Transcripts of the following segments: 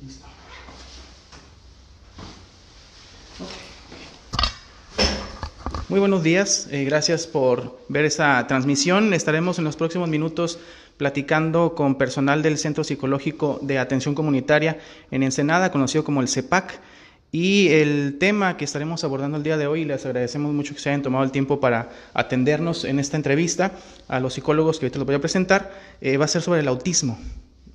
Listo. Muy buenos días, gracias por ver esta transmisión. Estaremos en los próximos minutos platicando con personal del Centro Psicológico de Atención Comunitaria en Ensenada, conocido como el CEPAC. Y el tema que estaremos abordando el día de hoy, les agradecemos mucho que se hayan tomado el tiempo para atendernos en esta entrevista a los psicólogos que ahorita los voy a presentar, va a ser sobre el autismo,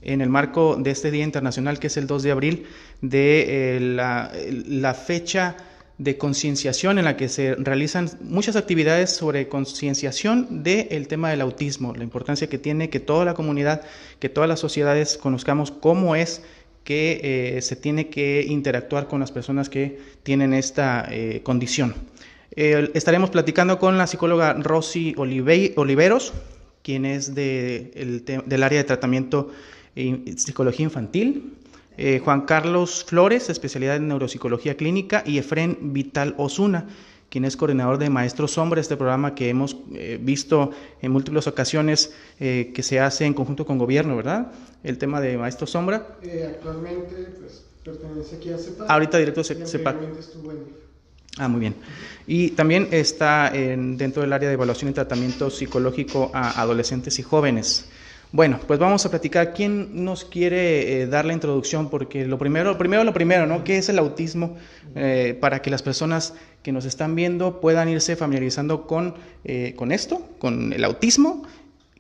en el marco de este Día Internacional que es el 2 de abril, de la fecha de concienciación en la que se realizan muchas actividades sobre concienciación del tema del autismo, la importancia que tiene que toda la comunidad, que todas las sociedades conozcamos cómo es que se tiene que interactuar con las personas que tienen esta condición. Estaremos platicando con la psicóloga Rosy Oliveros, quien es del área de tratamiento psicología infantil, Juan Carlos Flores, especialidad en neuropsicología clínica, y Efrén Vital Osuna, quien es coordinador de Maestros Sombra, este programa que hemos visto en múltiples ocasiones que se hace en conjunto con gobierno, ¿verdad? El tema de Maestros Sombra. Actualmente pues, pertenece aquí a CEPAC. Ahorita directo CEPAC. Muy bien. Y también está dentro del área de evaluación y tratamiento psicológico a adolescentes y jóvenes. Bueno, pues vamos a platicar. ¿Quién nos quiere dar la introducción? Porque lo primero, ¿no? ¿Qué es el autismo? Para que las personas que nos están viendo puedan irse familiarizando con esto, con el autismo.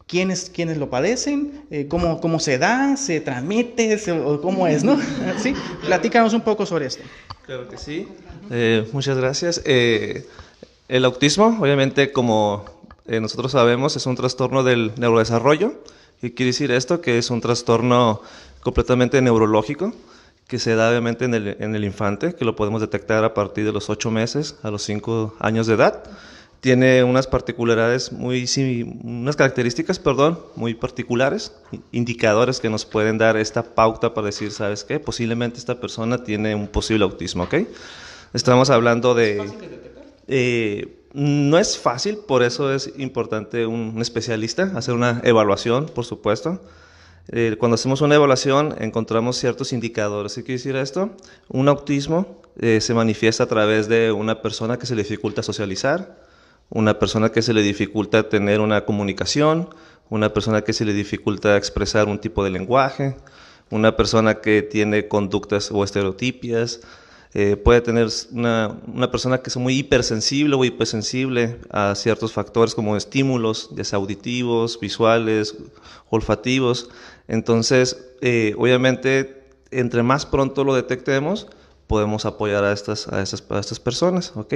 ¿Quiénes lo padecen? ¿Cómo se da? ¿Se transmite? ¿Cómo es, no? ¿Sí? Platícanos un poco sobre esto. Claro que sí. Muchas gracias. El autismo, obviamente, como nosotros sabemos, es un trastorno del neurodesarrollo. ¿Qué quiere decir esto? Que es un trastorno completamente neurológico que se da obviamente en el infante, que lo podemos detectar a partir de los 8 meses a los 5 años de edad. Tiene unas particularidades unas características, muy particulares, indicadores que nos pueden dar esta pauta para decir, ¿sabes qué? Posiblemente esta persona tiene un posible autismo, ¿ok? Estamos hablando de... ¿Es fácil de detectar? No es fácil, por eso es importante un especialista, hacer una evaluación, por supuesto. Cuando hacemos una evaluación encontramos ciertos indicadores. ¿Qué quiere decir esto? Un autismo se manifiesta a través de una persona que se le dificulta socializar, una persona que se le dificulta tener una comunicación, una persona que se le dificulta expresar un tipo de lenguaje, una persona que tiene conductas o estereotipias. Puede tener una persona que es muy hipersensible o hipersensible a ciertos factores como estímulos, ya sea auditivos, visuales, olfativos. Entonces, obviamente, entre más pronto lo detectemos, podemos apoyar a estas personas, ¿ok?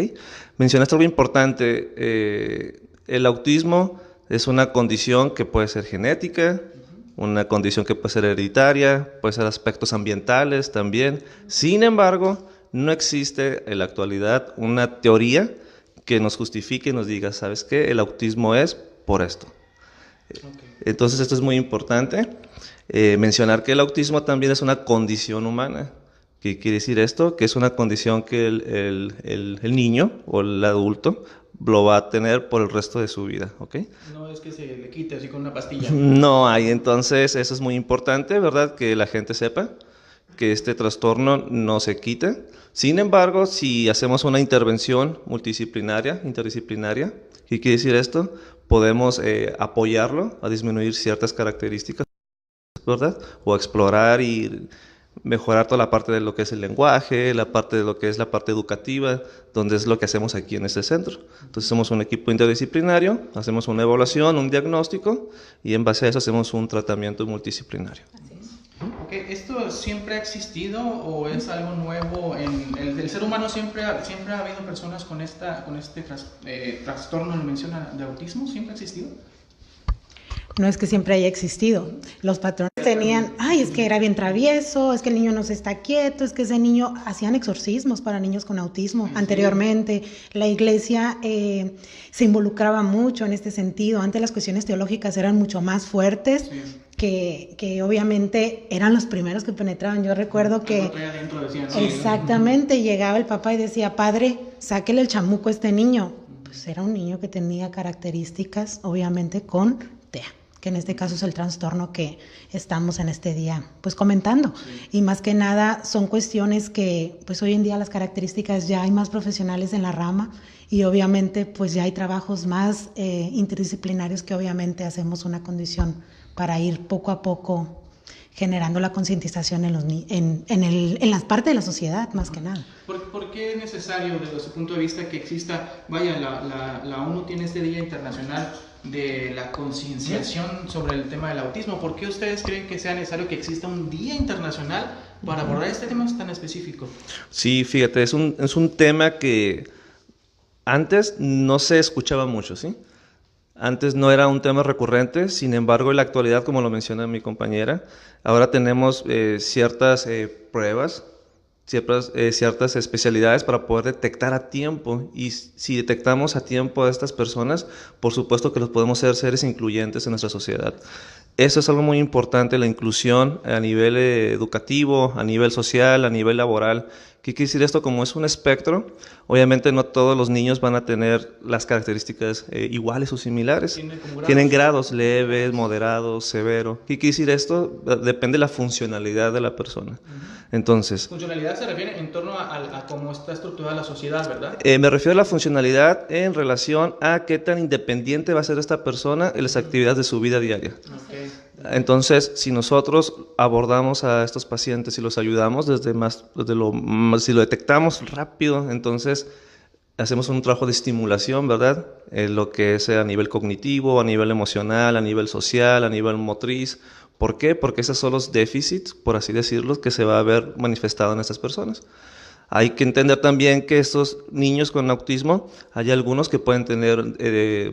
Mencionaste algo importante. El autismo es una condición que puede ser genética, una condición que puede ser hereditaria, puede ser aspectos ambientales también. Sin embargo, no existe en la actualidad una teoría que nos justifique y nos diga, ¿sabes qué? El autismo es por esto. Okay. Entonces, esto es muy importante. Mencionar que el autismo también es una condición humana. ¿Qué quiere decir esto? Que es una condición que el niño o el adulto lo va a tener por el resto de su vida, ¿ok? No es que se le quite así con una pastilla. No hay, entonces eso es muy importante, ¿verdad? Que la gente sepa que este trastorno no se quita. Sin embargo, si hacemos una intervención interdisciplinaria, ¿qué quiere decir esto? Podemos apoyarlo a disminuir ciertas características, ¿verdad? O explorar y mejorar toda la parte de lo que es el lenguaje, la parte de lo que es la parte educativa, donde es lo que hacemos aquí en este centro. Entonces somos un equipo interdisciplinario, hacemos una evaluación, un diagnóstico y en base a eso hacemos un tratamiento multidisciplinario. Okay. ¿Esto siempre ha existido o es algo nuevo? El ser humano siempre ha habido personas con este trastorno, lo menciona, de autismo, ¿siempre ha existido? No es que siempre haya existido. Los patrones tenían, es que era bien travieso, es que el niño no se está quieto, es que ese niño, hacían exorcismos para niños con autismo. Anteriormente, la iglesia se involucraba mucho en este sentido. Antes las cuestiones teológicas eran mucho más fuertes. Sí. Que obviamente eran los primeros que penetraban. Yo recuerdo que exactamente llegaba el papá y decía, padre, sáquele el chamuco a este niño. Pues era un niño que tenía características obviamente con TEA, que en este caso es el trastorno que estamos en este día pues comentando. Sí. Y más que nada son cuestiones que pues hoy en día las características ya hay más profesionales en la rama y obviamente pues ya hay trabajos más interdisciplinarios que obviamente hacemos una condición para ir poco a poco generando la concientización en las partes de la sociedad, más que nada. ¿Por qué es necesario, desde su punto de vista, que exista, la ONU tiene este Día Internacional de la concienciación sobre el tema del autismo? ¿Por qué ustedes creen que sea necesario que exista un Día Internacional para abordar este tema tan específico? Sí, fíjate, es un tema que antes no se escuchaba mucho, ¿sí? Antes no era un tema recurrente, sin embargo, en la actualidad, como lo menciona mi compañera, ahora tenemos ciertas pruebas, ciertas especialidades para poder detectar a tiempo, y si detectamos a tiempo a estas personas, por supuesto que los podemos ser seres incluyentes en nuestra sociedad. Eso es algo muy importante, la inclusión a nivel educativo, a nivel social, a nivel laboral. ¿Qué quiere decir esto? Como es un espectro, obviamente no todos los niños van a tener las características iguales o similares. Tienen grados leves, moderados, severos. ¿Qué quiere decir esto? Depende de la funcionalidad de la persona. Entonces, funcionalidad se refiere en torno a cómo está estructurada la sociedad, ¿verdad? Me refiero a la funcionalidad en relación a qué tan independiente va a ser esta persona en las actividades de su vida diaria. Okay. Entonces, si nosotros abordamos a estos pacientes y los ayudamos si lo detectamos rápido, entonces hacemos un trabajo de estimulación, ¿verdad? Lo que es a nivel cognitivo, a nivel emocional, a nivel social, a nivel motriz. ¿Por qué? Porque esos son los déficits, por así decirlo, que se va a ver manifestado en estas personas. Hay que entender también que estos niños con autismo, hay algunos que pueden tener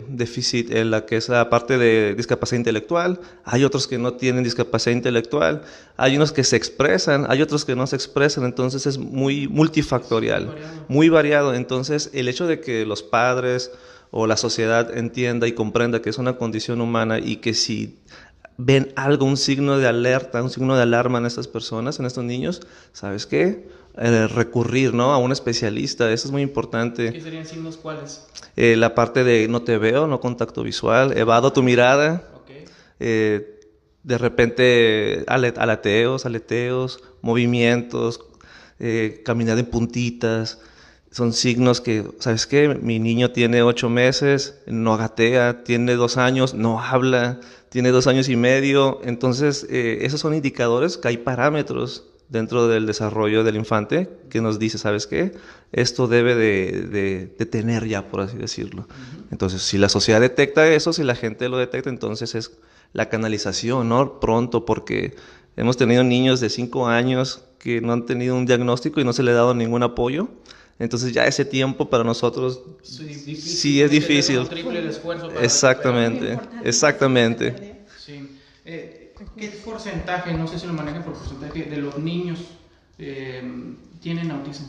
déficit en la que es la parte de discapacidad intelectual, hay otros que no tienen discapacidad intelectual, hay unos que se expresan, hay otros que no se expresan, entonces es muy multifactorial, muy variado. Entonces el hecho de que los padres o la sociedad entienda y comprenda que es una condición humana y que si ven algo, un signo de alerta, un signo de alarma en estas personas, en estos niños, ¿sabes qué? Recurrir, ¿no?, a un especialista, eso es muy importante. ¿Qué serían signos cuáles? La parte de no te veo, no contacto visual, evado tu mirada, okay. De repente aleteos, movimientos, caminar en puntitas, son signos que, ¿sabes qué? Mi niño tiene 8 meses, no gatea, tiene 2 años, no habla, tiene 2 años y medio, entonces esos son indicadores que hay parámetros dentro del desarrollo del infante que nos dice, ¿sabes qué? Esto debe de tener ya, por así decirlo. Entonces, si la sociedad detecta eso, si la gente lo detecta, entonces es la canalización, ¿no? Pronto, porque hemos tenido niños de 5 años que no han tenido un diagnóstico y no se le ha dado ningún apoyo. Entonces ya ese tiempo para nosotros sí es difícil. Exactamente. Sí. ¿Qué porcentaje, no sé si lo manejan por porcentaje, de los niños tienen autismo?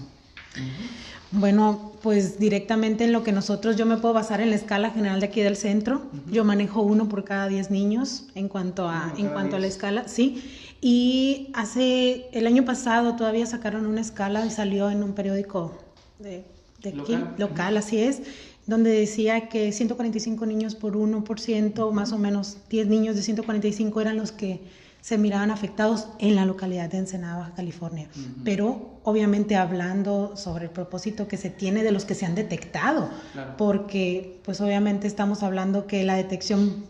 Bueno, pues directamente en lo que yo me puedo basar en la escala general de aquí del centro. Yo manejo 1 por cada 10 niños en cuanto a la escala, sí. Y el año pasado todavía sacaron una escala y salió en un periódico local, así es, donde decía que 145 niños por 1%, más o menos 10 niños de 145 eran los que se miraban afectados en la localidad de Ensenada, Baja California. Pero obviamente hablando sobre el propósito que se tiene de los que se han detectado, claro. Porque pues obviamente estamos hablando que la detección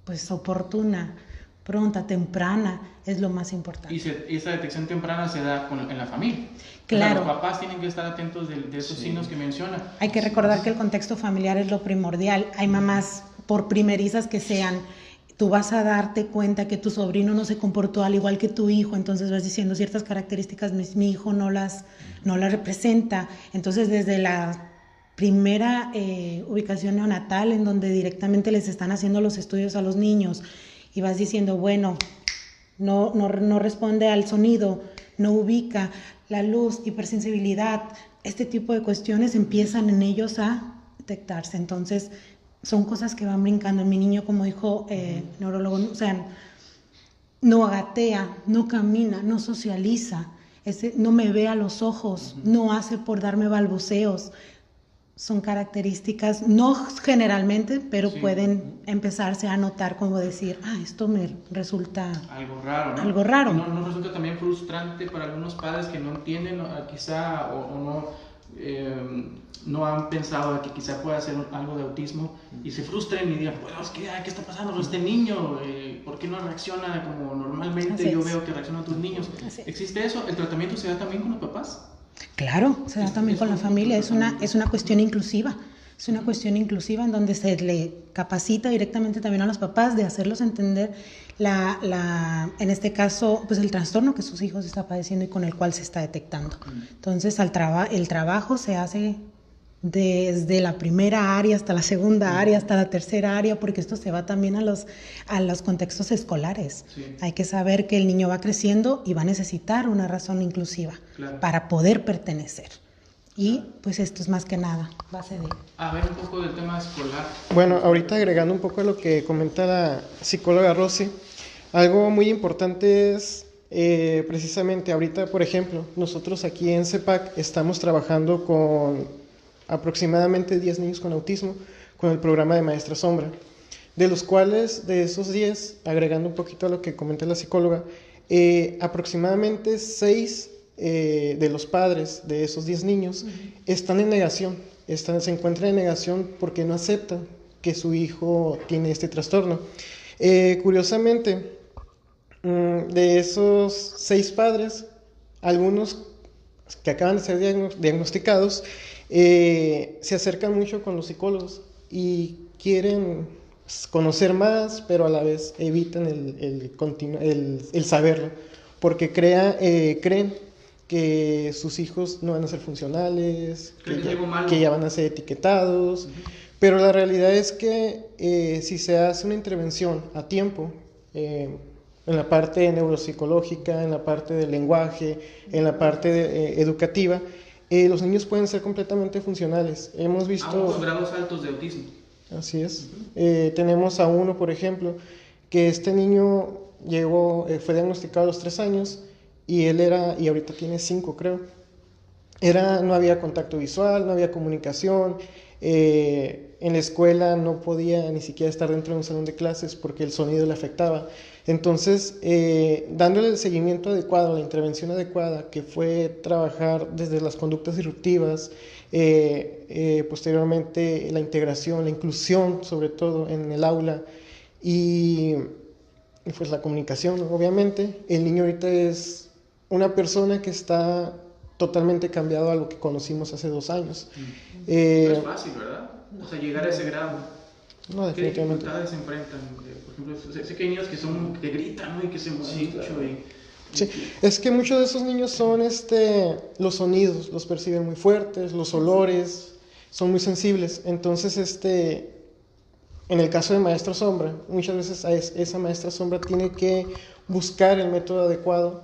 pues oportuna, pronta, temprana, es lo más importante. Y esa detección temprana se da en la familia. Claro. O sea, los papás tienen que estar atentos de esos signos que menciona. Hay que recordar que el contexto familiar es lo primordial. Hay mamás, por primerizas que sean, tú vas a darte cuenta que tu sobrino no se comportó al igual que tu hijo, entonces vas diciendo ciertas características, mi hijo no las representa. Entonces, desde la primera ubicación neonatal, en donde directamente les están haciendo los estudios a los niños, y vas diciendo, bueno, no responde al sonido, no ubica la luz, hipersensibilidad, este tipo de cuestiones empiezan en ellos a detectarse. Entonces, son cosas que van brincando. Mi niño, como dijo neurólogo, o sea, no gatea, no camina, no socializa, no me ve a los ojos, no hace por darme balbuceos. son características, no generalmente, pero Sí. pueden empezarse a notar como decir, esto me resulta Algo raro, ¿no? algo raro. ¿No resulta también frustrante para algunos padres que no entienden quizá o no, no han pensado que quizá pueda ser algo de autismo y se frustren y digan, bueno, es que, ¿qué está pasando con este niño? ¿Por qué no reacciona como normalmente Así yo es. veo que reaccionan otros niños? Así es. ¿Existe eso? ¿El tratamiento se da también con los papás? Claro, se da también con la familia, es una cuestión inclusiva. Es una cuestión inclusiva en donde se le capacita directamente también a los papás de hacerlos entender en este caso, pues el trastorno que sus hijos están padeciendo y con el cual se está detectando. Entonces, el trabajo se hace desde la primera área hasta la segunda área, hasta la tercera área, porque esto se va también a los contextos escolares. Sí. Hay que saber que el niño va creciendo y va a necesitar una razón inclusiva Claro. para poder pertenecer. Y pues esto es más que nada base de... A ver un poco del tema escolar. Bueno, ahorita agregando un poco a lo que comenta la psicóloga Rosy, algo muy importante es precisamente ahorita, por ejemplo, nosotros aquí en CEPAC estamos trabajando con aproximadamente 10 niños con autismo con el programa de Maestra Sombra, de los cuales de esos 10, agregando un poquito a lo que comenta la psicóloga, aproximadamente 6 de los padres de esos 10 niños están en negación, se encuentran en negación porque no aceptan que su hijo tiene este trastorno. Curiosamente, de esos 6 padres, algunos que acaban de ser diagnosticados, se acercan mucho con los psicólogos y quieren conocer más, pero a la vez evitan el saberlo, porque creen que sus hijos no van a ser funcionales, que ya van a ser etiquetados, pero la realidad es que si se hace una intervención a tiempo, en la parte neuropsicológica, en la parte del lenguaje, en la parte educativa, los niños pueden ser completamente funcionales. Hemos visto... Aún con grados altos de autismo. Así es. Tenemos a uno, por ejemplo, que este niño fue diagnosticado a los 3 años y y ahorita tiene 5, creo. No había contacto visual, no había comunicación, en la escuela no podía ni siquiera estar dentro de un salón de clases porque el sonido le afectaba. Entonces, dándole el seguimiento adecuado, la intervención adecuada, que fue trabajar desde las conductas disruptivas, posteriormente la integración, la inclusión, sobre todo en el aula, y pues la comunicación, obviamente. El niño ahorita es una persona que está totalmente cambiado a lo que conocimos hace 2 años. No es fácil, ¿verdad? O sea, llegar a ese grado. No, ¿Qué definitivamente. dificultades se enfrentan? Por ejemplo, sé que hay niños que gritan, ¿no? Y que se mueven mucho. Sí, es que muchos de esos niños son los sonidos, los perciben muy fuertes, los olores, son muy sensibles. Entonces, en el caso de Maestra Sombra, muchas veces esa Maestra Sombra tiene que buscar el método adecuado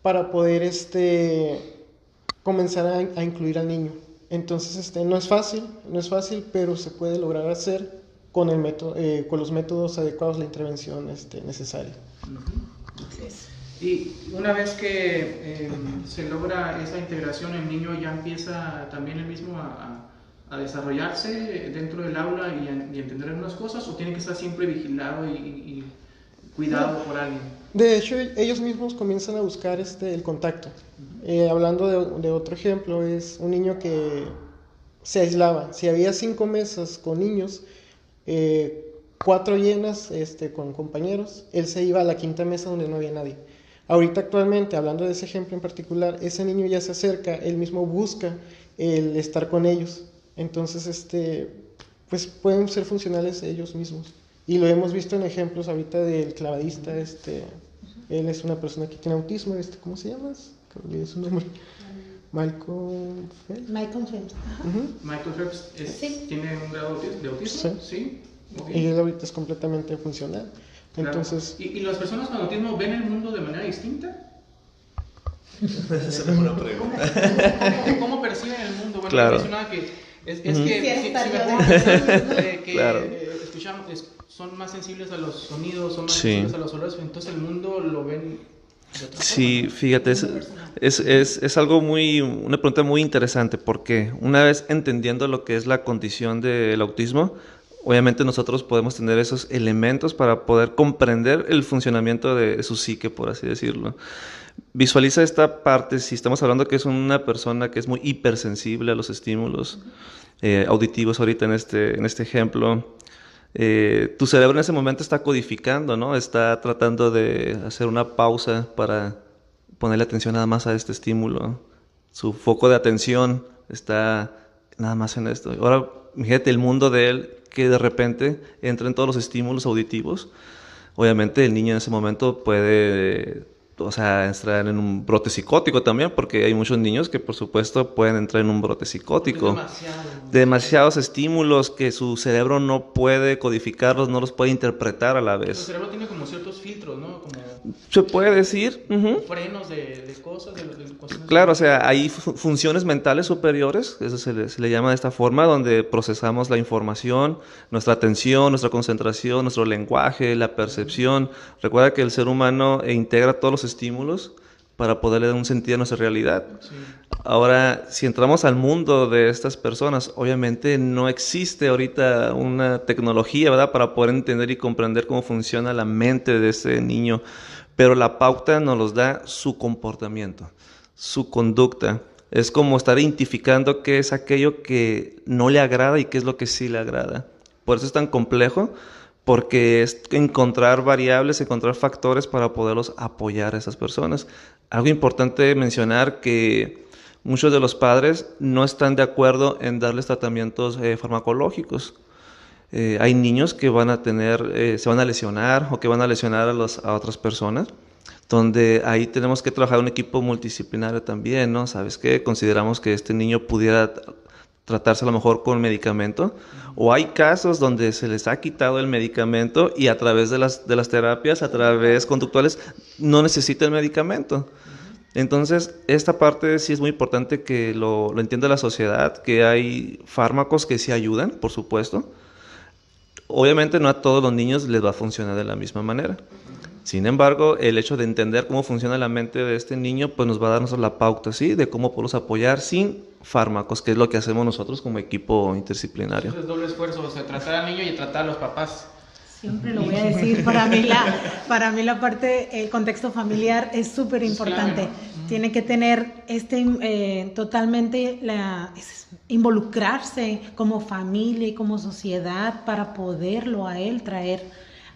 para poder comenzar a incluir al niño. Entonces, no es fácil, pero se puede lograr hacer con los métodos adecuados, la intervención necesaria. Y una vez que se logra esa integración, el niño ya empieza también él mismo a desarrollarse dentro del aula y entender algunas cosas, o tiene que estar siempre vigilado y cuidado por alguien. De hecho, ellos mismos comienzan a buscar el contacto. Hablando de otro ejemplo, es un niño que se aislaba. Si había 5 mesas con niños, 4 llenas con compañeros, él se iba a la 5ª mesa donde no había nadie. Ahorita actualmente, hablando de ese ejemplo en particular, ese niño ya se acerca, él mismo busca el estar con ellos. Entonces, pues pueden ser funcionales ellos mismos. Y lo hemos visto en ejemplos ahorita del clavadista, él es una persona que tiene autismo, ¿cómo se llama? Olvidé su nombre. Michael Phelps. Michael Phelps. Michael Phelps Sí. ¿Tiene un grado de autismo? Sí. Ok. Y él ahorita es completamente funcional. Claro. Entonces, ¿Y las personas con autismo ven el mundo de manera distinta? Esa es una buena pregunta. ¿Cómo perciben el mundo? Bueno, Claro. mencionaba que es que Quisiera si estar yo mejor de- personas que Claro. escuchamos son más sensibles a los sonidos, son más Sí. sensibles a los olores, entonces el mundo lo ven de otra Sí, forma. fíjate, Es algo una pregunta muy interesante, porque una vez entendiendo lo que es la condición del autismo, obviamente nosotros podemos tener esos elementos para poder comprender el funcionamiento de su psique, por así decirlo. Visualiza esta parte, si estamos hablando que es una persona que es muy hipersensible a los estímulos auditivos ahorita en este ejemplo, tu cerebro en ese momento está codificando, ¿no? Está tratando de hacer una pausa para ponerle atención nada más a este estímulo. Su foco de atención está nada más en esto. Ahora, fíjate el mundo de él, que de repente entra en todos los estímulos auditivos. Obviamente el niño en ese momento puede, entrar en un brote psicótico también, porque hay muchos niños que por supuesto pueden entrar en un brote psicótico. Demasiados estímulos que su cerebro no puede codificarlos, no los puede interpretar a la vez. Su cerebro tiene como ciertos filtros, ¿no? Como se puede decir. frenos de cosas, de cuestiones. Claro, hay funciones mentales superiores, eso se le llama de esta forma, donde procesamos la información, nuestra atención, nuestra concentración, nuestro lenguaje, la percepción. Recuerda que el ser humano integra todos los estímulos para poderle dar un sentido a nuestra realidad. Sí. Ahora, si entramos al mundo de estas personas, obviamente no existe ahorita una tecnología, ¿verdad?, para poder entender y comprender cómo funciona la mente de ese niño, pero la pauta nos los da su comportamiento, su conducta. Es como estar identificando qué es aquello que no le agrada y qué es lo que sí le agrada. Por eso es tan complejo, porque es encontrar variables, encontrar factores para poderlos apoyar a esas personas. Algo importante mencionar que muchos de los padres no están de acuerdo en darles tratamientos farmacológicos. Hay niños que van a se van a lesionar o que van a lesionar a otras personas, donde ahí tenemos que trabajar un equipo multidisciplinario también, ¿no? ¿Sabes qué? Consideramos que este niño pudiera tratarse a lo mejor con medicamento, o hay casos donde se les ha quitado el medicamento y a través de las terapias, a través conductuales, no necesita el medicamento. Entonces, esta parte sí es muy importante que lo entienda la sociedad, que hay fármacos que sí ayudan, por supuesto. Obviamente no a todos los niños les va a funcionar de la misma manera. Sin embargo, el hecho de entender cómo funciona la mente de este niño, pues nos va a darnos la pauta, ¿sí?, de cómo podemos apoyar sin fármacos, que es lo que hacemos nosotros como equipo interdisciplinario. Es doble esfuerzo, tratar al niño y tratar a los papás. Siempre lo voy a decir, para mí la parte, el contexto familiar es súper importante. Claro. Tiene que tener totalmente involucrarse como familia y como sociedad para poderlo a él traer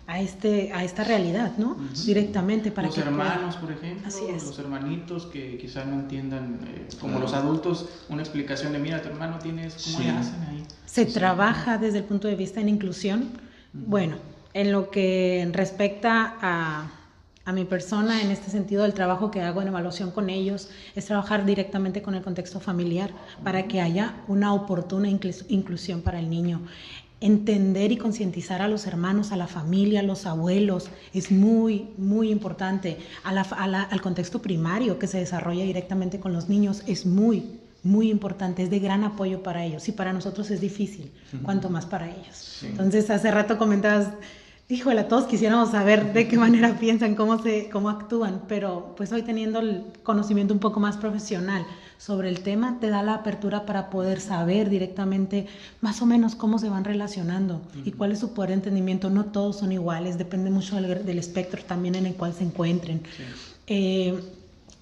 a esta realidad, ¿no? Directamente para los hermanos, por ejemplo, así es. Los hermanitos que quizás no entiendan, como los adultos, una explicación de mira, tu hermano tienes, ¿cómo le hacen ahí? Se trabaja desde el punto de vista en inclusión. Bueno, en lo que respecta a mi persona, en este sentido, el trabajo que hago en evaluación con ellos es trabajar directamente con el contexto familiar para que haya una oportuna inclusión para el niño. Entender y concientizar a los hermanos, a la familia, a los abuelos, es muy, muy importante. Al contexto primario que se desarrolla directamente con los niños es muy, muy importante, es de gran apoyo para ellos. Y para nosotros es difícil, cuanto más para ellos. Sí. Entonces, hace rato comentabas, híjole, todos quisiéramos saber de qué manera piensan, cómo actúan, pero pues hoy teniendo el conocimiento un poco más profesional sobre el tema, te da la apertura para poder saber directamente más o menos cómo se van relacionando y cuál es su poder de entendimiento. No todos son iguales, depende mucho del espectro también en el cual se encuentren. Sí.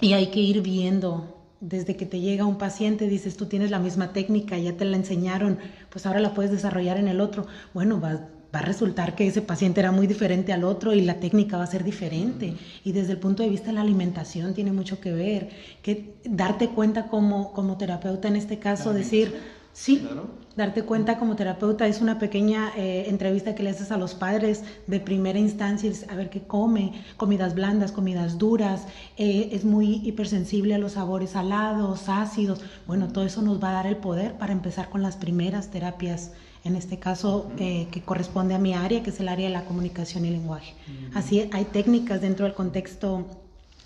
Y hay que ir viendo. Desde que te llega un paciente, dices, tú tienes la misma técnica, ya te la enseñaron, pues ahora la puedes desarrollar en el otro. Bueno, va a resultar que ese paciente era muy diferente al otro y la técnica va a ser diferente. Y desde el punto de vista de la alimentación tiene mucho que ver, que darte cuenta como terapeuta en este caso, decir, sí, claro. Darte cuenta como terapeuta es una pequeña entrevista que le haces a los padres de primera instancia, a ver qué come, comidas blandas, comidas duras, es muy hipersensible a los sabores salados, ácidos. Bueno, todo eso nos va a dar el poder para empezar con las primeras terapias, en este caso que corresponde a mi área, que es el área de la comunicación y lenguaje. Así hay técnicas dentro del contexto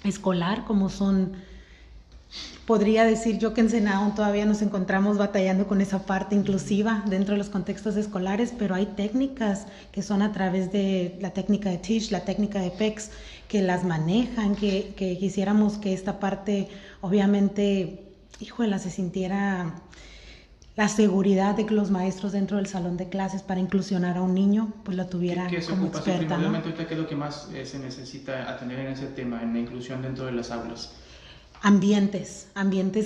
escolar, como son, podría decir yo que en Senado todavía nos encontramos batallando con esa parte inclusiva dentro de los contextos escolares, pero hay técnicas que son a través de la técnica de Tisch, la técnica de PECS, que las manejan, que quisiéramos que esta parte, obviamente, híjole, se sintiera la seguridad de que los maestros dentro del salón de clases para inclusionar a un niño, pues la tuvieran ¿Qué se como ocupa experta, ¿no? primordialmente ahorita? ¿Qué es lo que más se necesita atender en ese tema, en la inclusión dentro de las aulas? Ambientes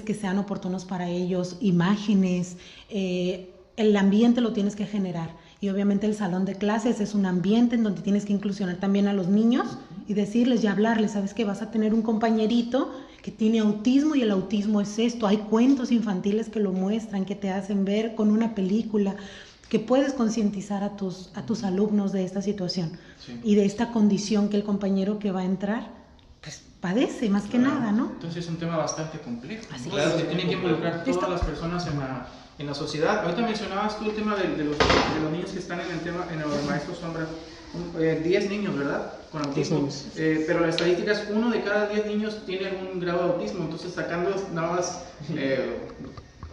que sean oportunos para ellos, imágenes, el ambiente lo tienes que generar. Y obviamente el salón de clases es un ambiente en donde tienes que inclusionar también a los niños y decirles y hablarles, sabes que vas a tener un compañerito que tiene autismo y el autismo es esto. Hay cuentos infantiles que lo muestran, que te hacen ver con una película, que puedes concientizar a tus alumnos de esta situación y de esta condición que el compañero que va a entrar pues padece más que nada, ¿no? Entonces es un tema bastante complejo. Así Claro, es. que tienen que involucrar todas las personas en la sociedad. Ahorita mencionabas tú el tema de los niños que están en el tema, en el maestro sombra. 10 niños, ¿verdad? Con autismo. Pero la estadística es 1 de cada 10 niños tiene algún grado de autismo. Entonces, sacando nada más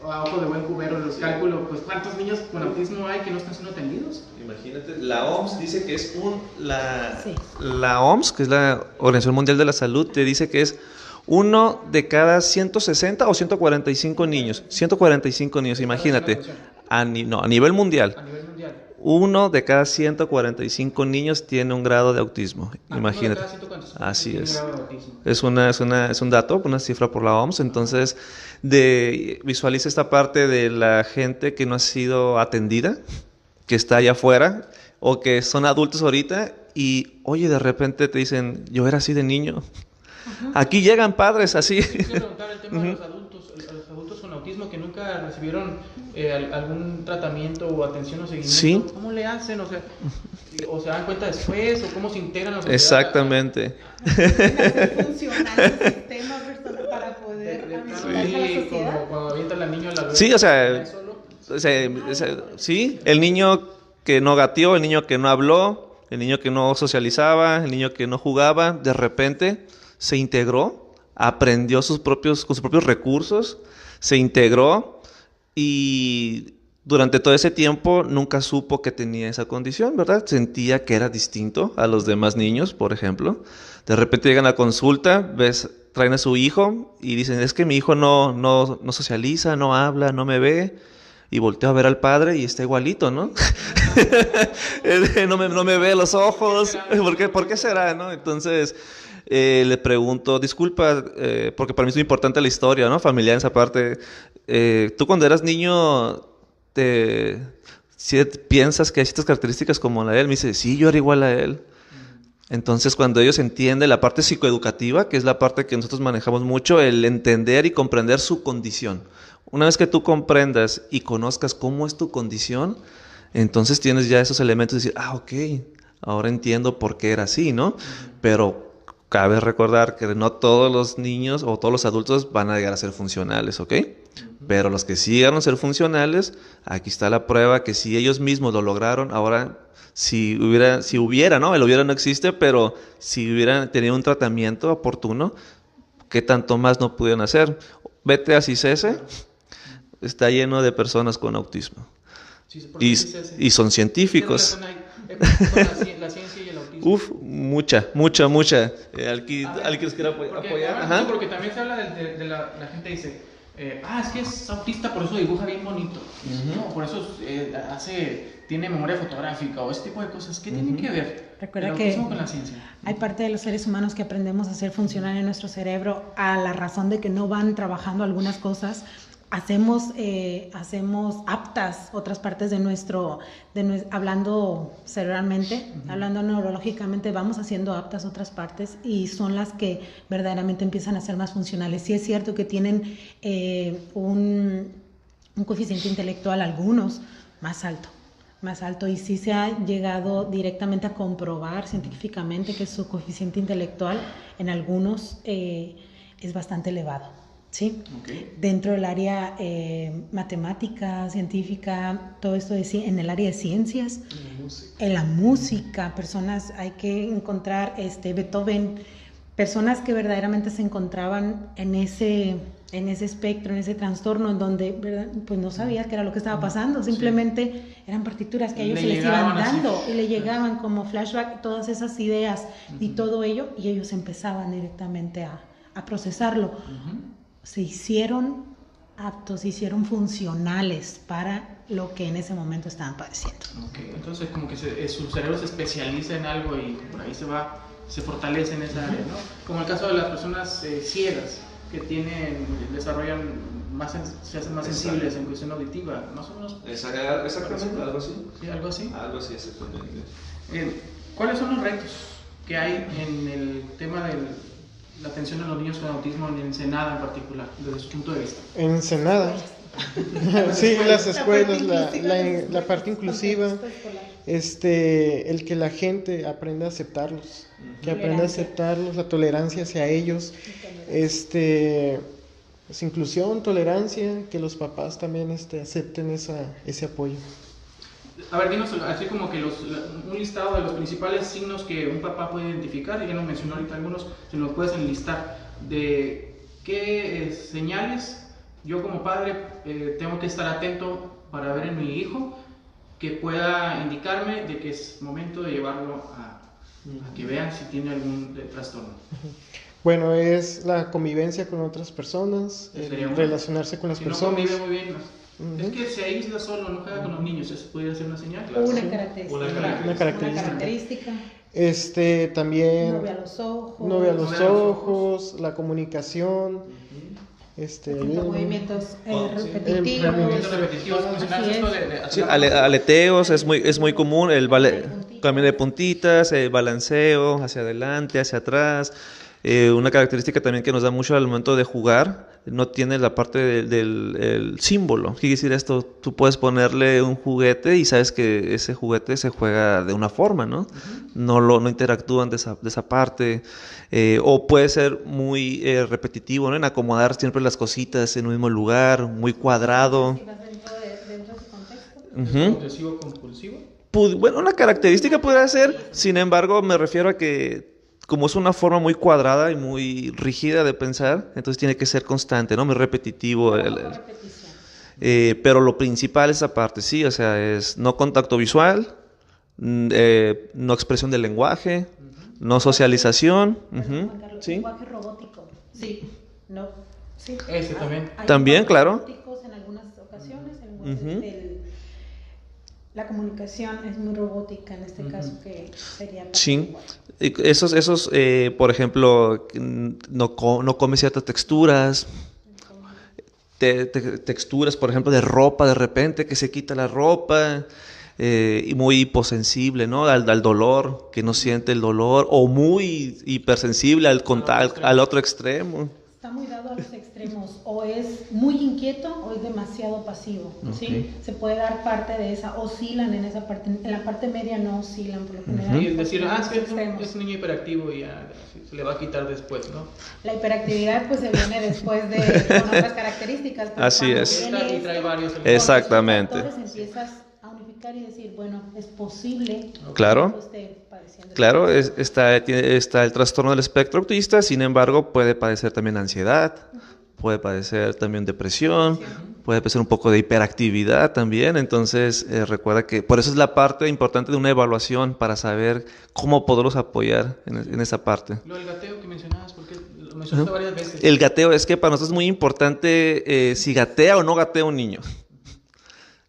a ojo de buen cubero los cálculos, pues ¿cuántos niños con autismo hay que no están siendo atendidos? Imagínate, la OMS dice que es la OMS, que es la Organización Mundial de la Salud, te dice que es 1 de cada 160 o 145 niños. 145 niños, imagínate. A nivel mundial. A nivel mundial. 1 de cada 145 niños tiene un grado de autismo. Imagínate. Así es. Es un dato, una cifra por la OMS. Entonces, visualiza esta parte de la gente que no ha sido atendida, que está allá afuera, o que son adultos ahorita, y oye, de repente te dicen, yo era así de niño. Aquí llegan padres así. Quiero preguntar el tema de los adultos con autismo que nunca recibieron algún tratamiento o atención o seguimiento. Sí. ¿Cómo le hacen? O se dan cuenta después, o cómo se integran a la sociedad. Exactamente. Funcionar el sistema para poder Sí, como cuando avientan al niño a la Sí, sí, el niño que no gateó, el niño que no habló, el niño que no socializaba, el niño que no jugaba, de repente se integró, aprendió con sus propios recursos, se integró y durante todo ese tiempo nunca supo que tenía esa condición, ¿verdad? Sentía que era distinto a los demás niños, por ejemplo. De repente llegan a consulta, traen a su hijo y dicen, es que mi hijo no socializa, no habla, no me ve. Y volteo a ver al padre y está igualito, ¿no? no me ve los ojos. ¿Por qué será, no? Entonces le pregunto, disculpa, porque para mí es muy importante la historia, ¿no? Familiar en esa parte. Tú cuando eras niño, ¿sí piensas que hay ciertas características como la de él? Me dice, sí, yo era igual a él. Entonces, cuando ellos entienden la parte psicoeducativa, que es la parte que nosotros manejamos mucho, el entender y comprender su condición. Una vez que tú comprendas y conozcas cómo es tu condición, entonces tienes ya esos elementos de decir, ok, ahora entiendo por qué era así, ¿no? Pero cabe recordar que no todos los niños o todos los adultos van a llegar a ser funcionales, ¿ok? Pero los que sí llegaron a ser funcionales, aquí está la prueba que si ellos mismos lo lograron, ahora si hubiera, ¿no? El hubiera no existe, pero si hubieran tenido un tratamiento oportuno, ¿qué tanto más no pudieron hacer? Vete a CICESE, está lleno de personas con autismo. Y son científicos. La ciencia y el autismo. Mucha. ¿Alguien que quiera apoyar? Ajá. Porque también se habla de la gente dice, es que es autista, por eso dibuja bien bonito. No, por eso tiene memoria fotográfica o ese tipo de cosas. ¿Qué tiene que ver Recuerda el que autismo con la ciencia? Hay parte de los seres humanos que aprendemos a hacer funcionar en nuestro cerebro a la razón de que no van trabajando algunas cosas. Hacemos aptas otras partes hablando cerebralmente, hablando neurológicamente, vamos haciendo aptas otras partes y son las que verdaderamente empiezan a ser más funcionales. Sí es cierto que tienen un coeficiente intelectual, algunos, más alto, y sí se ha llegado directamente a comprobar científicamente que su coeficiente intelectual en algunos es bastante elevado. ¿Sí? Okay. Dentro del área matemática, científica, todo esto en el área de ciencias, en la música, personas hay que encontrar Beethoven personas que verdaderamente se encontraban en ese espectro, en ese trastorno, en donde, ¿verdad?, pues no sabías qué era lo que estaba pasando, simplemente eran partituras que a ellos se les iban dando y le llegaban como flashback todas esas ideas y todo ello, y ellos empezaban directamente a procesarlo. Se hicieron aptos, se hicieron funcionales para lo que en ese momento estaban padeciendo. Okay. Entonces como que su cerebro se especializa en algo y por ahí se fortalece en esa área, ¿no? Como el caso de las personas ciegas, que desarrollan se hacen más sensibles en cuestión auditiva, más o menos. Exactamente, algo así. ¿Sí, algo así? Algo así, exactamente. ¿Cuáles son los retos que hay en el tema de la atención a los niños con autismo en Ensenada en particular, desde su punto de vista? En Ensenada. Sí, las escuelas, la parte inclusiva, el que la gente aprenda a aceptarlos, la tolerancia hacia ellos, pues, inclusión, tolerancia, que los papás también acepten ese apoyo. A ver, dinos así como que un listado de los principales signos que un papá puede identificar, ya nos mencionó ahorita algunos, si nos puedes enlistar, de qué señales yo como padre tengo que estar atento para ver en mi hijo que pueda indicarme de que es momento de llevarlo a que vean si tiene algún trastorno. Bueno, es la convivencia con otras personas, relacionarse con las personas. Si no convive muy bien, es que se aísla solo, no juega con los niños, ¿eso podría ser una señal? Claro. Una característica. También no ve a los ojos, la comunicación, movimientos repetitivos. Aleteos es muy común, el cambio de puntitas, balanceo hacia adelante, hacia atrás. Una característica también que nos da mucho al momento de jugar, no tiene la parte del símbolo. ¿Qué quiere decir esto? Tú puedes ponerle un juguete y sabes que ese juguete se juega de una forma, ¿no? No interactúan de esa parte. O puede ser muy repetitivo, ¿no? En acomodar siempre las cositas en un mismo lugar, muy cuadrado. ¿Dentro de su contexto? ¿Obsesivo compulsivo? Bueno, una característica podría ser, sin embargo, me refiero a que como es una forma muy cuadrada y muy rígida de pensar, entonces tiene que ser constante, ¿no? Muy repetitivo. Pero lo principal es esa parte, sí, o sea, es no contacto visual, no expresión del lenguaje, no socialización. ¿Sí? Lenguaje robótico. Sí, no. Sí. Ese también. También, claro. Robóticos en algunas ocasiones, la comunicación es muy robótica en este caso, que sería... Sí, esos por ejemplo, no come ciertas texturas, texturas, por ejemplo, de ropa, de repente que se quita la ropa, y muy hiposensible, ¿no? Al dolor, que no siente el dolor, o muy hipersensible al otro extremo. Está muy dado a los extremos, o es muy inquieto o es demasiado pasivo, ¿sí? Okay. Se puede dar parte de esa, oscilan en esa parte, en la parte media no oscilan por lo general. Y decir, es un niño hiperactivo y ya se le va a quitar después, ¿no? La hiperactividad pues se viene después con otras características. Así es. Y trae varios elementos. Exactamente. Entonces empiezas a unificar y decir, bueno, es posible. Claro. Que esté padeciendo. Claro, está el trastorno del espectro autista, sin embargo, puede padecer también ansiedad, puede padecer también depresión, puede padecer un poco de hiperactividad también. Entonces, recuerda que por eso es la parte importante de una evaluación, para saber cómo poderlos apoyar en esa parte. Lo del gateo que mencionabas, porque lo mencionaste varias veces. El gateo es que para nosotros es muy importante si gatea o no gatea un niño.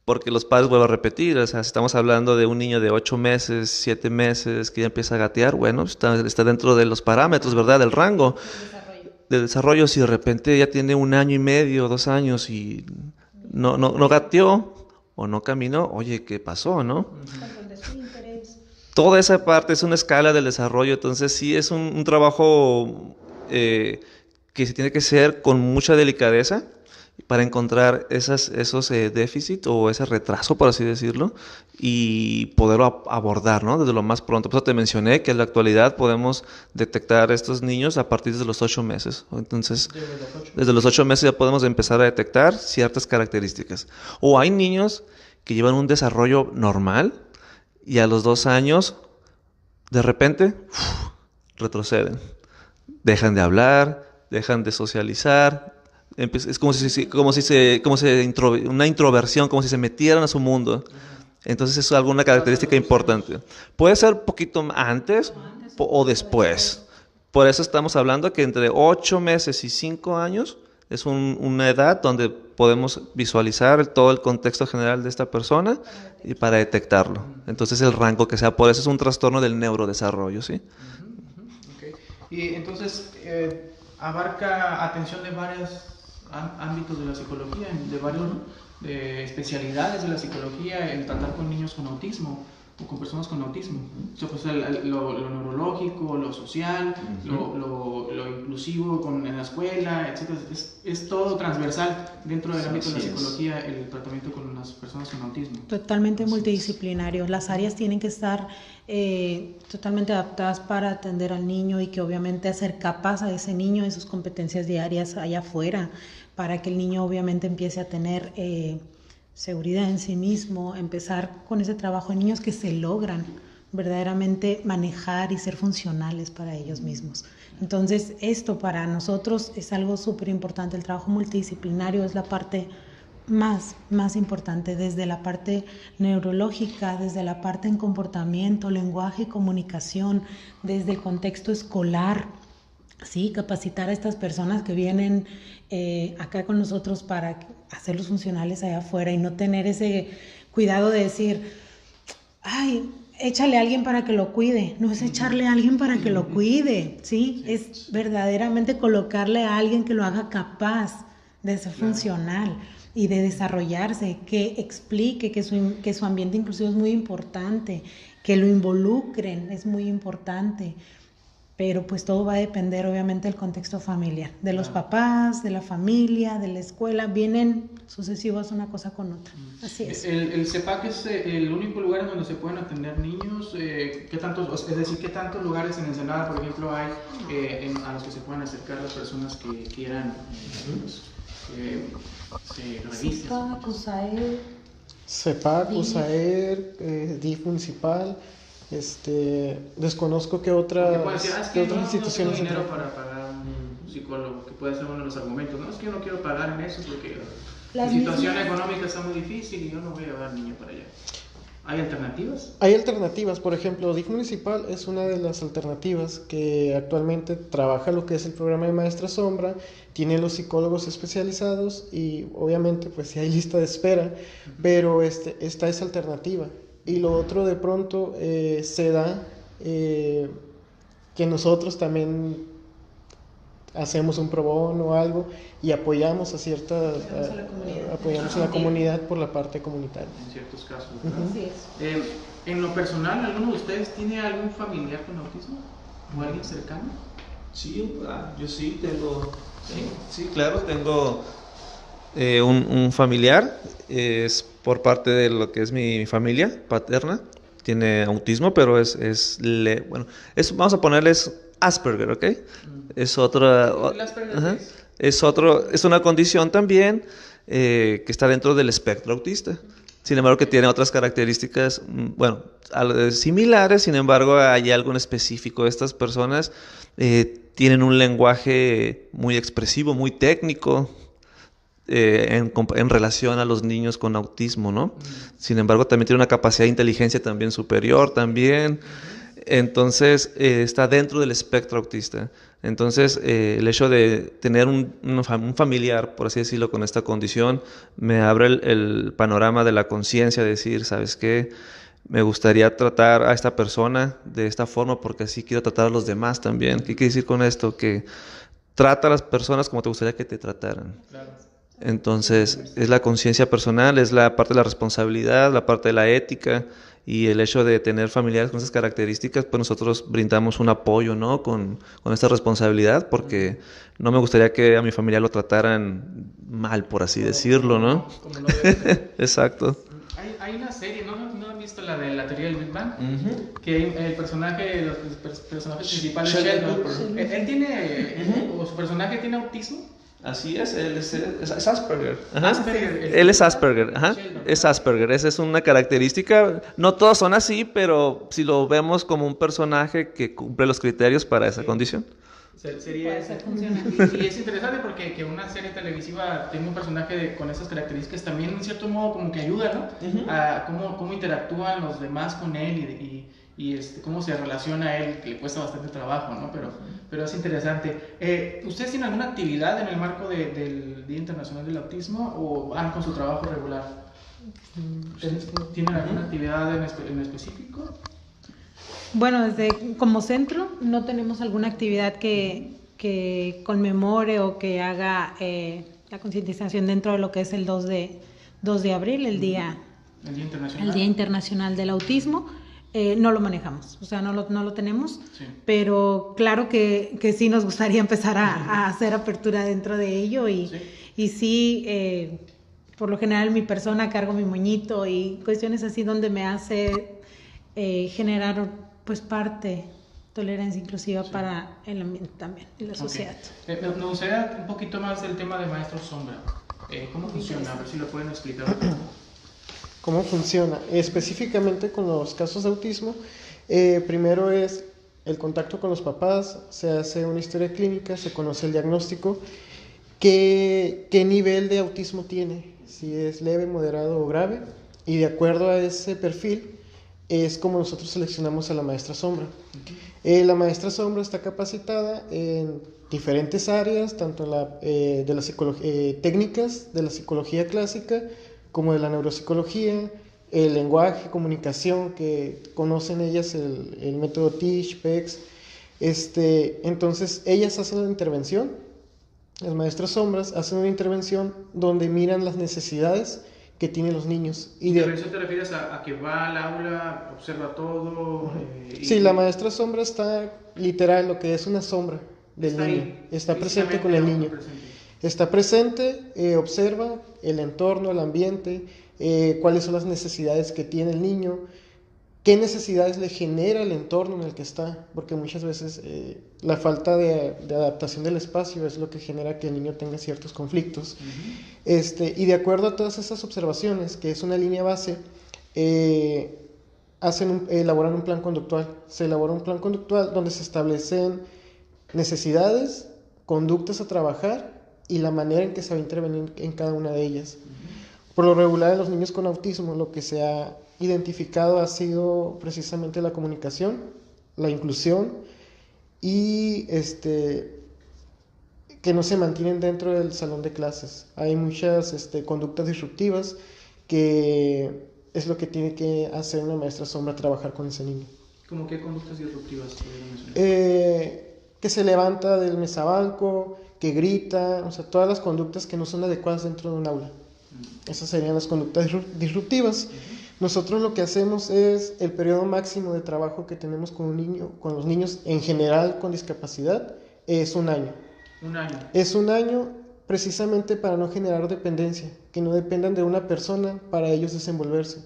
Porque los padres, vuelvo a repetir, o sea, si estamos hablando de un niño de 8 meses, 7 meses, que ya empieza a gatear, bueno, está dentro de los parámetros, ¿verdad?, del rango del desarrollo. Si de repente ya tiene 1 año y medio, 2 años y no gateó o no caminó, oye, ¿qué pasó, no? Toda esa parte es una escala del desarrollo, entonces sí es un trabajo que se tiene que hacer con mucha delicadeza, para encontrar esos déficits o ese retraso, por así decirlo, y poderlo abordar, ¿no?, desde lo más pronto. Por eso te mencioné que en la actualidad podemos detectar a estos niños a partir de los 8 meses. Entonces, desde los 8 meses ya podemos empezar a detectar ciertas características. O hay niños que llevan un desarrollo normal y a los 2 años, de repente, retroceden. dejan de hablar, dejan de socializar. Es una introversión, como si se metieran a su mundo. Entonces es alguna característica importante. Puede ser un poquito antes o después. Por eso estamos hablando que entre 8 meses y 5 años es una edad donde podemos visualizar todo el contexto general de esta persona y para detectarlo. Entonces el rango que sea, por eso es un trastorno del neurodesarrollo, ¿sí? Okay. Y entonces abarca atención de varios ámbitos de la psicología, de varias especialidades de la psicología en tratar con niños con autismo o con personas con autismo. O sea, pues lo neurológico, lo social, lo inclusivo en la escuela, etc. Es todo transversal dentro del ámbito de la psicología, el tratamiento con las personas con autismo. Totalmente multidisciplinario. Las áreas tienen que estar totalmente adaptadas para atender al niño y que obviamente hacer capaz a ese niño de sus competencias diarias allá afuera, para que el niño obviamente empiece a tener seguridad en sí mismo, empezar con ese trabajo en niños que se logran verdaderamente manejar y ser funcionales para ellos mismos. Entonces, esto para nosotros es algo súper importante. El trabajo multidisciplinario es la parte más importante, desde la parte neurológica, desde la parte en comportamiento, lenguaje y comunicación, desde el contexto escolar. Sí, capacitar a estas personas que vienen acá con nosotros para hacerlos funcionales allá afuera y no tener ese cuidado de decir, ay, échale a alguien para que lo cuide. No es echarle a alguien para que lo cuide, ¿sí? Es verdaderamente colocarle a alguien que lo haga capaz de ser funcional y de desarrollarse, que explique que su ambiente inclusivo es muy importante, que lo involucren es muy importante. Pero pues todo va a depender obviamente del contexto familiar, de los papás, de la familia, de la escuela, vienen sucesivos una cosa con otra. Así es. El CEPAC es el único lugar en donde se pueden atender niños. ¿Qué tantos lugares en Ensenada, por ejemplo, hay a los que se puedan acercar las personas que quieran se revisten? CEPAC, USAER, DIF municipal. Desconozco qué otras instituciones. No tengo dinero para pagar un psicólogo, que puede ser uno de los argumentos. No, es que yo no quiero pagar en eso porque la situación económica está muy difícil y yo no voy a llevar niño para allá. ¿Hay alternativas? Hay alternativas, por ejemplo, DIF municipal es una de las alternativas que actualmente trabaja lo que es el programa de Maestra Sombra, tiene los psicólogos especializados y obviamente pues sí hay lista de espera, pero esta es alternativa. Y lo otro de pronto se da que nosotros también hacemos un pro bono o algo y apoyamos a la comunidad por la parte comunitaria. En ciertos casos, ¿verdad? Así es. En lo personal, ¿alguno de ustedes tiene algún familiar con autismo? ¿O alguien cercano? Sí, yo sí tengo. Sí, claro, tengo un familiar, es por parte de lo que es mi familia paterna, tiene autismo, pero vamos a ponerles Asperger, ¿ok? Es otra, es una condición también que está dentro del espectro autista. Sin embargo, que tiene otras características, similares, sin embargo, hay algo en específico. Estas personas tienen un lenguaje muy expresivo, muy técnico, en relación a los niños con autismo, ¿no? Sin embargo, también tiene una capacidad de inteligencia también superior, también. Entonces, está dentro del espectro autista. Entonces, el hecho de tener un familiar, por así decirlo, con esta condición, me abre el panorama de la conciencia, de decir, ¿sabes qué? Me gustaría tratar a esta persona de esta forma porque así quiero tratar a los demás también. ¿Qué quiere decir con esto? Que trata a las personas como te gustaría que te trataran. Claro. Entonces, es la conciencia personal, es la parte de la responsabilidad, la parte de la ética y el hecho de tener familiares con esas características, pues nosotros brindamos un apoyo, ¿no? Con esta responsabilidad, porque no me gustaría que a mi familia lo trataran mal, por así decirlo, ¿no? Como no debe ser. Exacto. Hay una serie, ¿no han visto la de la teoría del Big Bang? Que el personaje, los personajes principales, Sheldon, él tiene, o su personaje tiene autismo. Así es, él es Asperger. Él es Asperger, es Asperger. Esa es una característica. No todos son así, pero si lo vemos como un personaje que cumple los criterios para esa condición. Sería puede ser funcional. Y es interesante porque que una serie televisiva tenga un personaje con esas características también en cierto modo como que ayuda, ¿no? A cómo interactúan los demás con él y cómo se relaciona a él, que le cuesta bastante trabajo, ¿no? Pero es interesante. ¿Ustedes tienen alguna actividad en el marco del Día Internacional del Autismo o van con su trabajo regular? ¿Tienen alguna actividad en específico? Bueno, como centro no tenemos alguna actividad que conmemore o que haga la concientización dentro de lo que es el 2 de abril, el Día Internacional del Autismo. No lo manejamos, o sea, no lo tenemos, sí. Pero claro que sí nos gustaría empezar a hacer apertura dentro de ello y sí, por lo general mi persona cargo mi moñito y cuestiones así donde me hace generar pues parte, tolerancia inclusiva para el ambiente también y la sociedad. Me gustaría un poquito más del tema de maestros sombra. ¿Cómo funciona? A ver si lo pueden explicar. ¿Cómo funciona? Específicamente con los casos de autismo, primero es el contacto con los papás, se hace una historia clínica, se conoce el diagnóstico, qué nivel de autismo tiene, si es leve, moderado o grave, y de acuerdo a ese perfil es como nosotros seleccionamos a la maestra sombra. La maestra sombra está capacitada en diferentes áreas, tanto de la técnicas de la psicología clásica, como de la neuropsicología, el lenguaje, comunicación, que conocen ellas el método Teach, PECS. Entonces, ellas hacen una intervención, las maestras sombras hacen una intervención donde miran las necesidades que tienen los niños. ¿Intervención te refieres a que va al aula, observa todo? Sí, la maestra sombra está literal, lo que es una sombra del niño. Está presente con el niño. Está presente, observa el entorno, el ambiente, cuáles son las necesidades que tiene el niño, qué necesidades le genera el entorno en el que está, porque muchas veces la falta de adaptación del espacio es lo que genera que el niño tenga ciertos conflictos. Y de acuerdo a todas esas observaciones, que es una línea base, elaboran un plan conductual. Se elabora un plan conductual donde se establecen necesidades, conductas a trabajar y la manera en que se va a intervenir en cada una de ellas. Por lo regular en los niños con autismo lo que se ha identificado ha sido precisamente la comunicación, la inclusión y que no se mantienen dentro del salón de clases. Hay muchas conductas disruptivas que es lo que tiene que hacer una maestra sombra, trabajar con ese niño. ¿Cómo qué conductas disruptivas podrían mencionar? Que se levanta del mesabanco, que grita, o sea, todas las conductas que no son adecuadas dentro de un aula. Esas serían las conductas disruptivas. Nosotros lo que hacemos es el periodo máximo de trabajo que tenemos con un niño, con los niños en general con discapacidad, es un año. Un año. Es un año precisamente para no generar dependencia, que no dependan de una persona para ellos desenvolverse.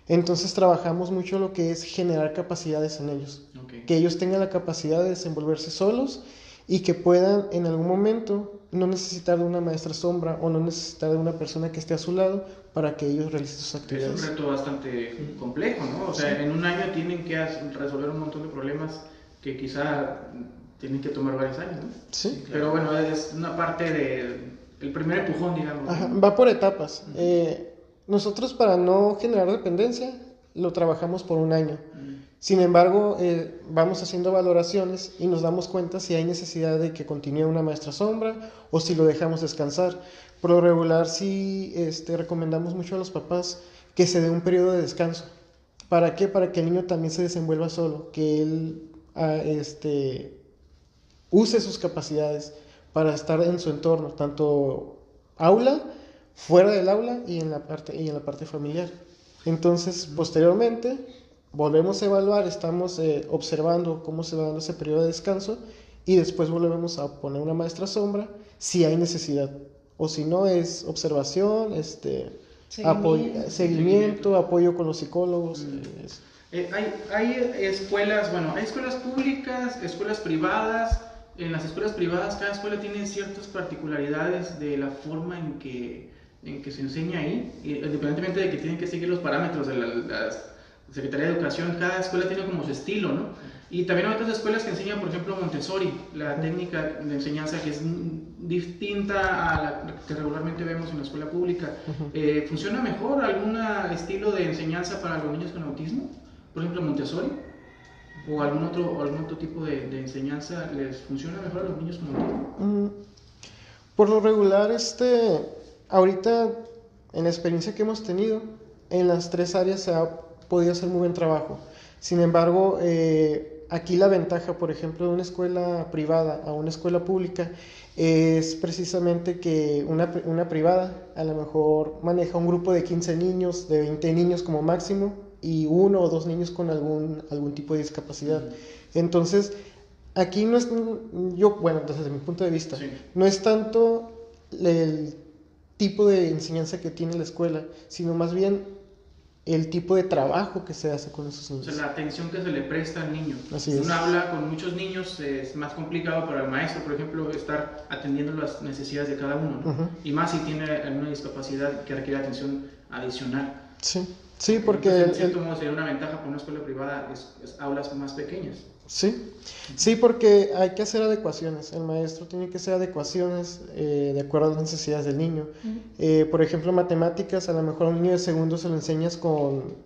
Entonces trabajamos mucho lo que es generar capacidades en ellos, que ellos tengan la capacidad de desenvolverse solos y que puedan en algún momento no necesitar de una maestra sombra o no necesitar de una persona que esté a su lado para que ellos realicen sus actividades. Es un reto bastante complejo, ¿no? O sea, en un año tienen que resolver un montón de problemas que quizá tienen que tomar varios años, ¿no? Sí. Pero bueno, es una parte el primer empujón, digamos. Ajá, va por etapas. Nosotros para no generar dependencia lo trabajamos por un año. Sin embargo, vamos haciendo valoraciones y nos damos cuenta si hay necesidad de que continúe una maestra sombra o si lo dejamos descansar. Por lo regular, sí recomendamos mucho a los papás que se dé un periodo de descanso. ¿Para qué? Para que el niño también se desenvuelva solo, que él use sus capacidades para estar en su entorno, tanto aula, fuera del aula y en la parte familiar. Entonces, posteriormente, volvemos a evaluar, estamos observando cómo se va dando ese periodo de descanso y después volvemos a poner una maestra sombra si hay necesidad. O si no, es observación, seguimiento, apoyo con los psicólogos. Hay escuelas, hay escuelas públicas, escuelas privadas. En las escuelas privadas cada escuela tiene ciertas particularidades de la forma en que se enseña ahí, independientemente de que tienen que seguir los parámetros de la Secretaría de Educación. Cada escuela tiene como su estilo, ¿no? Y también hay otras escuelas que enseñan, por ejemplo, Montessori, la técnica de enseñanza que es distinta a la que regularmente vemos en la escuela pública. ¿Funciona mejor algún estilo de enseñanza para los niños con autismo? Por ejemplo, Montessori. ¿O algún otro tipo de enseñanza les funciona mejor a los niños con autismo? Por lo regular, ahorita en la experiencia que hemos tenido, en las 3 áreas se ha podido hacer muy buen trabajo. Sin embargo, aquí la ventaja, por ejemplo, de una escuela privada a una escuela pública es precisamente que una privada a lo mejor maneja un grupo de 15 niños, de 20 niños como máximo, y 1 o 2 niños con algún tipo de discapacidad. Entonces, aquí no es, desde mi punto de vista, sí, no es tanto el tipo de enseñanza que tiene la escuela, sino más bien el tipo de trabajo que se hace con esos niños. O sea, la atención que se le presta al niño. Así es. Uno habla con muchos niños, es más complicado para el maestro, por ejemplo, estar atendiendo las necesidades de cada uno, ¿no? Y más si tiene alguna discapacidad que requiere atención adicional. Sí, porque... En cierto modo sería una ventaja para una escuela privada, es aulas más pequeñas. Sí, porque hay que hacer adecuaciones. El maestro tiene que hacer adecuaciones de acuerdo a las necesidades del niño. Por ejemplo, matemáticas, a lo mejor a un niño de segundo se lo enseñas con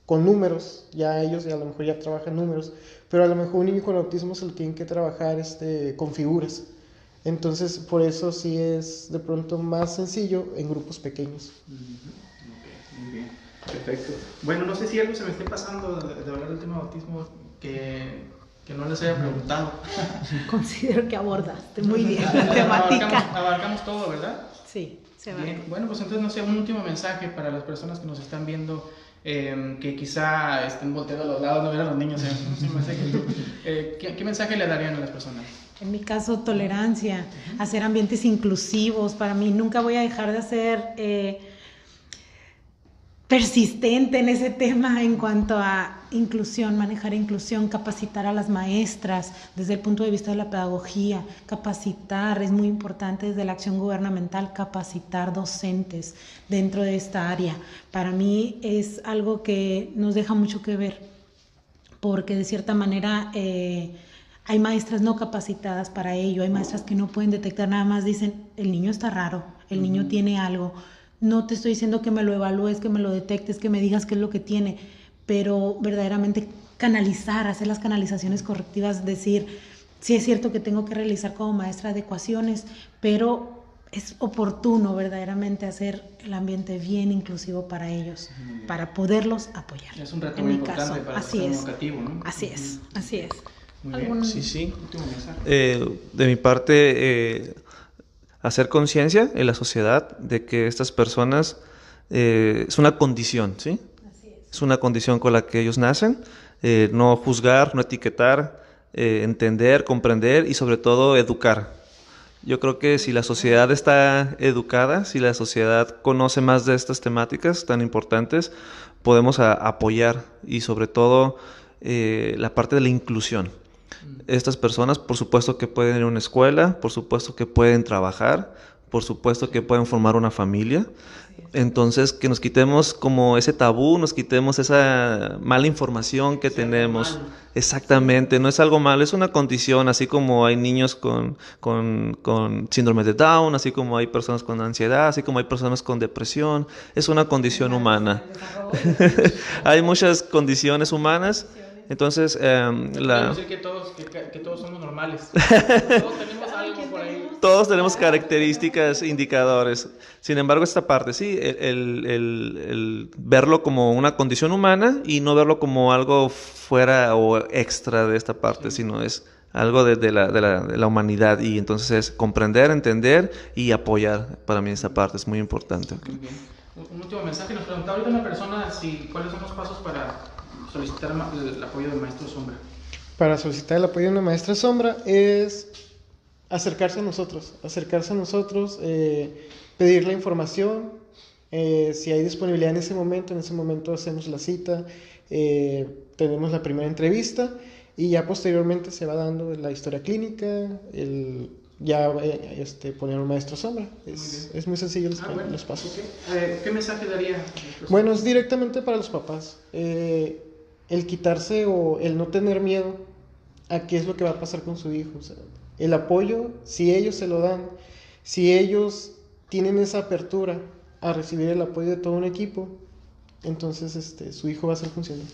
números, ya ellos a lo mejor ya trabajan números, pero a lo mejor un niño con autismo se lo tienen que trabajar con figuras. Entonces, por eso sí es de pronto más sencillo en grupos pequeños. Okay, muy bien, perfecto. Bueno, no sé si algo se me esté pasando de hablar del tema de autismo que no les haya preguntado. Considero que abordaste muy bien la temática. Abarcamos todo, ¿verdad? Sí, se va. Bien. Bueno, pues entonces, no sé, un último mensaje para las personas que nos están viendo, que quizá estén volteando a los lados, no ver a los niños. ¿Qué mensaje le darían a las personas? En mi caso, tolerancia, hacer ambientes inclusivos. Para mí, nunca voy a dejar de hacer persistente en ese tema en cuanto a inclusión, manejar inclusión, capacitar a las maestras desde el punto de vista de la pedagogía, capacitar, es muy importante desde la acción gubernamental, capacitar docentes dentro de esta área. Para mí es algo que nos deja mucho que ver, porque de cierta manera hay maestras no capacitadas para ello, hay maestras que no pueden detectar, nada más dicen, el niño está raro, el niño tiene algo. No te estoy diciendo que me lo evalúes, que me lo detectes, que me digas qué es lo que tiene, pero verdaderamente canalizar, hacer las canalizaciones correctivas, decir, sí es cierto que tengo que realizar como maestra adecuaciones, pero es oportuno verdaderamente hacer el ambiente bien inclusivo para ellos, para poderlos apoyar. Es un reto muy importante para el sistema educativo, ¿no? Así es. Muy bien. Sí. Último mensaje. De mi parte, hacer conciencia en la sociedad de que estas personas es una condición, ¿sí? Así es. Es una condición con la que ellos nacen, no juzgar, no etiquetar, entender, comprender y sobre todo educar. Yo creo que si la sociedad está educada, si la sociedad conoce más de estas temáticas tan importantes, podemos apoyar y sobre todo la parte de la inclusión. Estas personas, por supuesto que pueden ir a una escuela, por supuesto que pueden trabajar, por supuesto que pueden formar una familia. Entonces, que nos quitemos como ese tabú, nos quitemos esa mala información que tenemos. Exactamente, no es algo malo, es una condición, así como hay niños con síndrome de Down, así como hay personas con ansiedad, así como hay personas con depresión, es una condición humana. Hay muchas condiciones humanas. Entonces, decir que todos somos normales. Todos tenemos algo por ahí. Todos tenemos características, indicadores. Sin embargo, esta parte, sí, el verlo como una condición humana y no verlo como algo fuera o extra de esta parte, sino es algo de la humanidad. Y entonces es comprender, entender y apoyar. Para mí esta parte es muy importante. Muy bien. Un último mensaje. Nos preguntaba ahorita una persona cuáles son los pasos para solicitar el apoyo de Maestro Sombra. Para solicitar el apoyo de una maestra sombra es acercarse a nosotros, pedir la información, si hay disponibilidad en ese momento hacemos la cita, tenemos la primera entrevista y ya posteriormente se va dando la historia clínica, poner un maestro sombra. Es muy sencillo los pasos. Okay. ¿Qué mensaje daría? Bueno, es directamente para los papás. El quitarse o el no tener miedo a qué es lo que va a pasar con su hijo. O sea, el apoyo, si ellos se lo dan, si ellos tienen esa apertura a recibir el apoyo de todo un equipo, entonces su hijo va a ser funcional.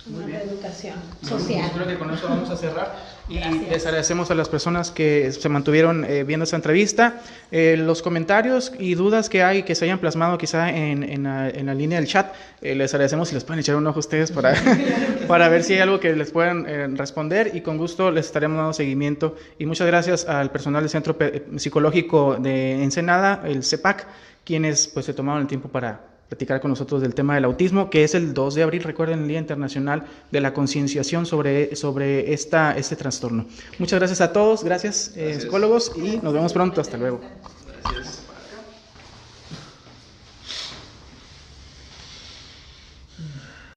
Una educación social. Creo que con eso vamos a cerrar y les agradecemos a las personas que se mantuvieron viendo esta entrevista. Los comentarios y dudas que hay, que se hayan plasmado quizá en la línea del chat, les agradecemos si les pueden echar un ojo a ustedes para ver si hay algo que les puedan responder, y con gusto les estaremos dando seguimiento. Y muchas gracias al personal del Centro Psicológico de Ensenada, el CEPAC, quienes pues se tomaron el tiempo para platicar con nosotros del tema del autismo, que es el 2 de abril, recuerden, el Día Internacional de la Concienciación sobre este trastorno. Muchas gracias a todos, gracias. Psicólogos, y nos vemos pronto, hasta luego. Gracias.